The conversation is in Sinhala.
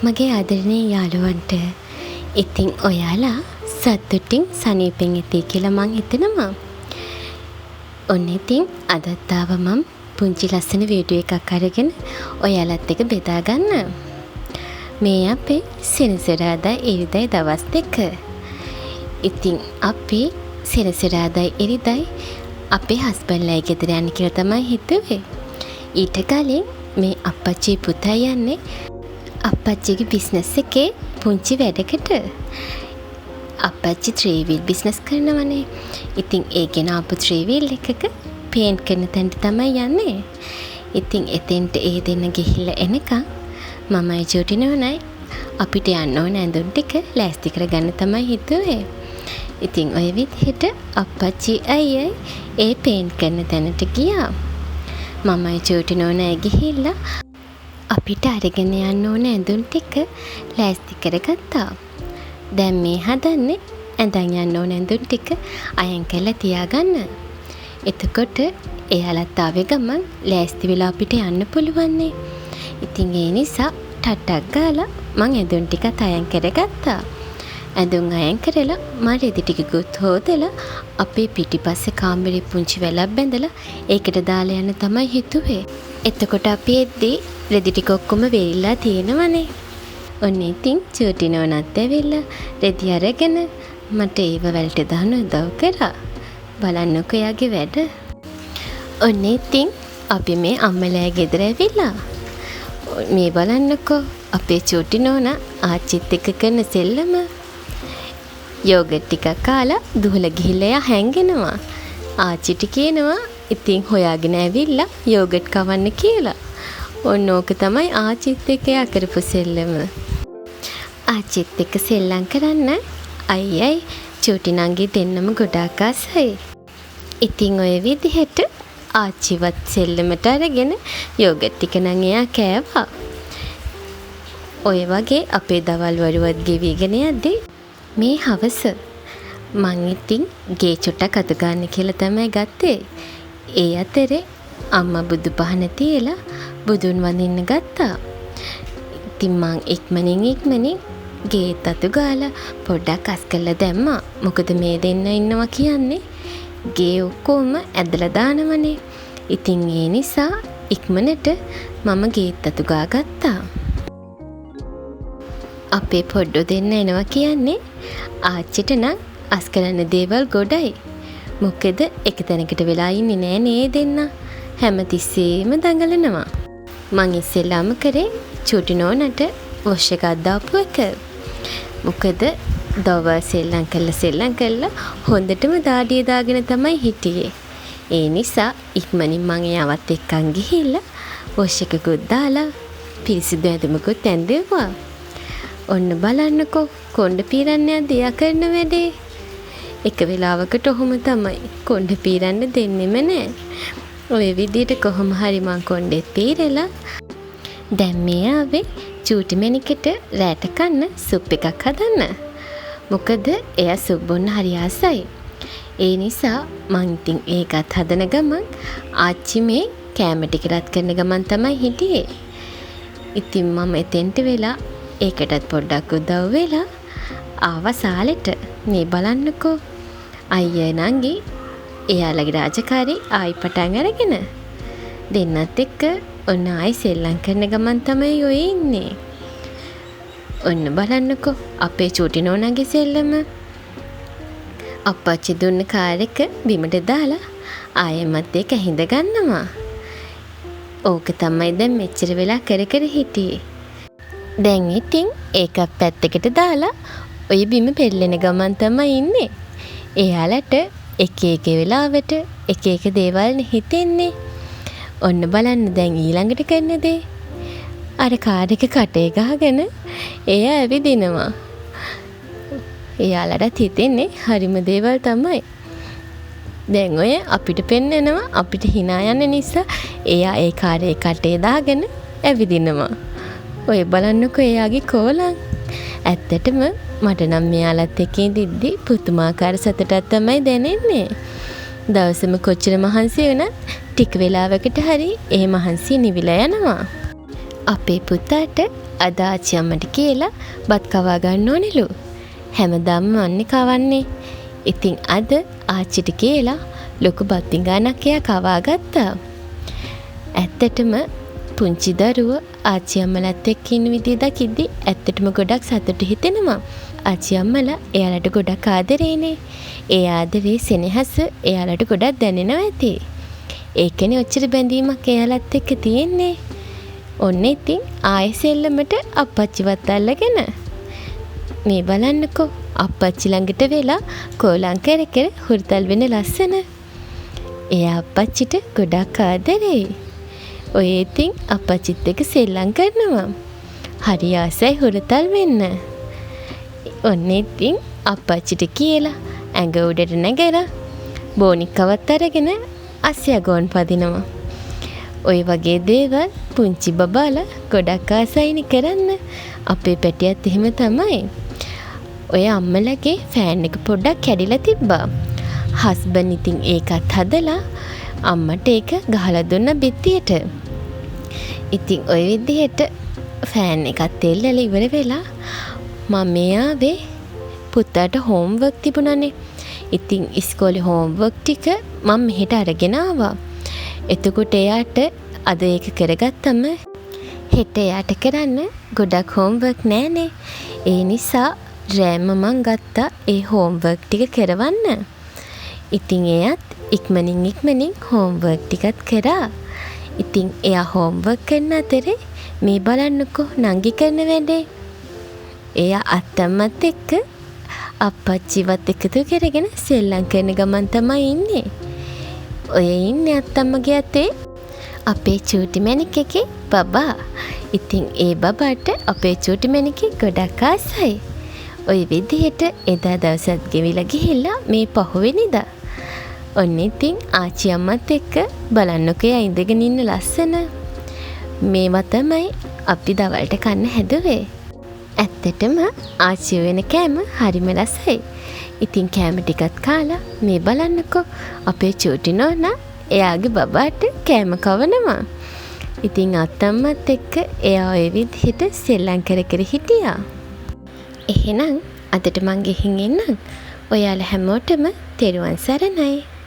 මගේ ආදරණීය යාළුවන්ට ඉතින් ඔයාලා සතුටින් සනීපෙන් ඇති කියලා මං හිතනවා. ඔන්න ඉතින් අදත් ආවා මම පුංචි ලස්සන වීඩියෝ එකක් අරගෙන ඔයාලත් එක්ක බෙදා ගන්න. මේ අපේ සෙනසුරාදා ඉරිදා දවස් දෙක. ඉතින් අපි සෙනසුරාදා ඉරිදා අපේ හස්බන්ඩ්ලා ගෙදර යන්න කියලා තමයි හිතුවේ. ඊට කලින් මේ අප්පච්චි පුතා යන්නේ අප්පච්චිගේ බිස්නස් එකේ පුංචි වැඩකට. අප්පච්චි 3 wheel බිස්නස් කරනවනේ. ඉතින් ඒ ගෙනාපු 3 wheel එකක පේන්ට් කරන තැනට තමයි යන්නේ. ඉතින් එතෙන්ට ඒ දෙන්න ගිහිල්ලා එනකන් මමයි ජෝටි නෝනයි අපිට යන්න ඕන ඇඳුම් ටික ලෑස්ති කරගන්න තමයි හිතුවේ. ඉතින් ඔය විදිහට අප්පච්චි අයියයි ඒ පේන්ට් කරන තැනට ගියා. මමයි ජෝටි නෝනයි ගිහිල්ලා අපිට අරගෙන යන්න ඕන ඇඳුම් ටික ලෑස්ති කරගත්තා. දැන් මේ හදන්නේ ඇඳන් යන්න ඕන ඇඳුම් ටික අයන් කරලා තියාගන්න. එතකොට එයාලත් ආවේ ගමන් ලෑස්ති වෙලා අපිට යන්න පුළුවන් නේ. ඉතින් ඒ නිසා ටට්ටක් ගාලා මං ඇඳුම් ටිකත් අයන් කරගත්තා. ඇඳුම් අයන් කරලා මම රෙදි ටිකකුත් හොදලා අපේ පිටිපස්සේ කාමරේ පුංචි වැලක් බැඳලා ඒකට දාලා යන්න තමයි හිතුවේ. එතකොට අපි එද්දී රෙදි ටික ඔක්කොම වෙරිලා තියෙනවනේ. ඔන්න ඉතින් චූටි නෝනත් ඇවිල්ලා රෙදි අරගෙන මට ඒව වලට දාන්න උදව් කරා. බලන්නකෝ එයාගේ වැඩ. ඔන්න ඉතින් අපි මේ අම්මලා ගෙදර ඇවිල්ලා. මේ බලන්නකෝ අපේ චූටි නෝනා ආච්චිත් එක්ක කරන සෙල්ලම. යෝගට් ටිකක් කාලා දුහලා ගිහිල්ලා එයා හැංගෙනවා. ආච්චිට කියනවා ඉතින් හොයාගෙන ඇවිල්ලා යෝගට් කවන්න කියලා. ඔන්න ඕක තමයි ආච්චිත් එක්ක එයා කරපු සෙල්ලම. ආච්චිත් එක්ක සෙල්ලම් කරන්න අයියයි චූටි නංගි දෙන්නම ගොඩාක් ආසයි. ඉතින් ඔය විදිහට ආච්චිවත් සෙල්ලමට අරගෙන යෝගට් ටික නම් එයා කෑවා. ඔය වගේ අපේ දවල් වරුවත් ගෙවිගෙන යද්දී මේ හවස මං ඉතින් ගේ චුට්ටක් අත ගන්න කියලා තමයි ගත්තේ. ඒ අතරේ අම්මා බුදු පහන තියලා බුදුන් වඳින්න ගත්තා. ඉතින් මං ඉක්මනින් ගේත් අතු ගාලා පොඩ්ඩක් අස් කරලා දැම්මා. මොකද මේ දෙන්න ඉන්නවා කියන්නේ ගේ ඔක්කොම ඇදලා දානවනේ. ඉතින් ඒ නිසා ඉක්මනට මම ගේත් අතු ගාගත්තා. අපේ පොඩ්ඩෝ දෙන්න එනවා කියන්නේ ආච්චිට නම් අස් කරන්න දේවල් ගොඩයි. මොකද එක තැනකට වෙලා ඉන්නේ නෑ නේ දෙන්න. හැමතිස්සෙම දඟලනවා. මං ඉස්සෙල්ලාම කරේ චූටි නෝනට වොෂ් එකක් දාපු එක. මොකද දවල් සෙල්ලම් කළා හොඳටම දාඩිය දාගෙන තමයි හිටියේ. ඒ නිසා ඉක්මනින් මං එයාවත් එක්කන් ගිහිල්ලා වොෂ් එකකුත් දාලා පිරිසිදු ඇඳුමකුත් ඇඳෙව්වා. ඔන්න බලන්නකෝ කොණ්ඩ පීරන්න යද්දී එයා කරන වැඩේ. එක වෙලාවකට ඔහොම තමයි කොණ්ඩ පීරන්න දෙන්නෙම නෑ. ඔය විදිහට කොහොම හරි මං කොණ්ඩෙත් පීරලා දැන් මේ ආවේ චූටි මැණිකට රැට කන්න සුප් එකක් හදන්න. මොකද එයා සුප් බොන්න හරි ආසයි. ඒ නිසා මං ඉතින් ඒකත් හදන ගමන් ආච්චි මේ කෑම ටික රත් කරන ගමන් තමයි හිටියේ. ඉතින් මම එතෙන්ට වෙලා ඒකටත් පොඩ්ඩක් උදව් වෙලා ආවා සාලෙට. මේ බලන්නකෝ අයියා නංගි එයාලගේ රාජකාරී ආයි පටන් අරගෙන දෙන්නත් එක්ක ඔන්න ආයි සෙල්ලම් කරන ගමන් තමයි ඔය ඉන්නේ. ඔන්න බලන්නකෝ අපේ චූටි නෝනාගේ සෙල්ලම. අප්පච්චි දුන්න කාර් එක බිමට දාලා ආයෙමත් ඒක හිඳ ගන්නවා. ඕක තමයි දැන් මෙච්චර වෙලා කර හිටියේ. දැන් ඉතින් ඒක පැත්තකට දාලා ඔය බිම පෙරලෙන ගමන් තමයි ඉන්නේ. එයාලට එක වෙලාවට එක දේවල් හිතෙන්නේ. ඔන්න බලන්න දැන් ඊළඟට කරන දේ. අර කාර් එක කටේ ගහගෙන එයා ඇවිදිනවා. එයාලට හිතෙන්නේ හරිම දේවල් තමයි. දැන් ඔය අපිට පෙන්නනවා අපිට hina යන නිසා එයා ඒ කාර් එක කටේ දාගෙන ඇවිදිනවා. ඔය බලන්නකෝ එයාගේ කෝලම්. ඇත්තටම මට නම් මෙයාලත් එක්ක ඉඳිද්දි පුදුමාකාර සතුටක් තමයි දැනෙන්නේ. දවසම කොච්චර මහන්සි වුණත් ටික වෙලාවකට හරි ඒ මහන්සිය නිවිලා යනවා. අපේ පුතාට අද ආච්චි අම්මට කියලා බත් කවා ගන්න ඕනෙලු. හැමදාම මන්නේ කවන්නේ. ඉතින් අද ආච්චිට කියලා ලොකු බත් පිඟානක් එයා කවා ගත්තා. ඇත්තටම පුංචි දරුවෝ ආච්චි අම්මලාත් එක්ක ඉන්න විදිය දකිද්දි ඇත්තටම ගොඩක් සතුටු හිතෙනවා. ආච්චි අම්මලා එයාලට ගොඩක් ආදරේනේ. ඒ ආදරේ සෙනෙහස එයාලට ගොඩක් දැනෙනවා ඇති. ඒකනේ ඔච්චර බැඳීමක් එයාලත් එක්ක තියෙන්නේ. ඔන්න ඉතින් ආයෙ සෙල්ලමට අප්පච්චිවත් අල්ලගෙන මේ බලන්නකෝ අප්පච්චි ළඟට වෙලා කෝලං කර කර හුරතල් වෙන ලස්සන. එයා අප්පච්චිට ගොඩක් ආදරේ. ඔය ඉතින් අප්පච්චිත් එක්ක සෙල්ලම් කරනවා. හරි ආසයි හුරතල් වෙන්න. ඔන්න ඉතින් අප්පච්චිට කියලා ඇඟ උඩට නැගලා බෝනික්කවත් අරගෙන අස්සයගොන් පදිනවා. ඔය වගේ දේවල් පුංචි බබාලා ගොඩක් ආසයිනි කරන්න. අපේ පැටියත් එහෙම තමයි. ඔය අම්මලගේ ෆෑන් එක පොඩ්ඩක් කැඩිලා තිබ්බා. හස්බන්ඩ් ඉතින් ඒකත් හදලා අම්මට ඒක ගහලා දුන්න බිත්තියට. ඉතින් ඔය විදිහට ෆෑන් එකත් එල්ලලා ඉවර වෙලා මම ආවේ පුතාට හෝම්වර්ක් තිබුණානේ. ඉතින් ඉස්කෝලේ හෝම්වර්ක් ටික මම මෙහෙට අරගෙන ආවා. එතකොට එයාට අද ඒක කරගත්තම හෙට එයාට කරන්න ගොඩක් හෝම්වර්ක් නෑනේ. ඒ නිසා රෑම මං ගත්තා ඒ හෝම්වර්ක් ටික කරවන්න. ඉතින් එයාත් ඉක්මනින් හෝම්වර්ක් ටිකත් කරා. ඉතින් එයා හෝම්වර්ක් කරන අතරේ මේ බලන්නකෝ නංගි කරන වැඩේ. එයා අත්තම්මත් එක්ක අප්පච්චිවත් එකතු කරගෙන සෙල්ලම් කරන ගමන් තමයි ඉන්නේ. ඔය ඉන්නේ අත්තම්මගේ අතේ අපේ චූටි මැණික් එකේ බබා. ඉතින් ඒ බබාට අපේ චූටි මැණිකේ ගොඩක් ආසයි. ඔය විදිහට එදා දවසත් ගෙවිලා ගිහිල්ලා මේ පහුවෙනිදා. ඔන්න ඉතින් ආච්චි අම්මත් එක්ක බලන්නකෝ එයා ඉඳගෙන ඉන්න ලස්සන. මේවා තමයි අපි දවල්ට කන්න හැදුවේ. ඇත්තටම ආච්චි වෙන කෑම හරිම රසයි. ඉතින් කෑම ටිකත් කාලා මේ බලන්නකෝ අපේ චූටි නෝනා එයාගේ බබාට කෑම කවනවා. ඉතින් අත්තම්මත් එක්ක එයා ඔය විදිහට සෙල්ලම් කර කර හිටියා. එහෙනම් අදට මං ගෙහින් එන්නම්. ඔයාලා හැමෝටම තෙරුවන් සරණයි.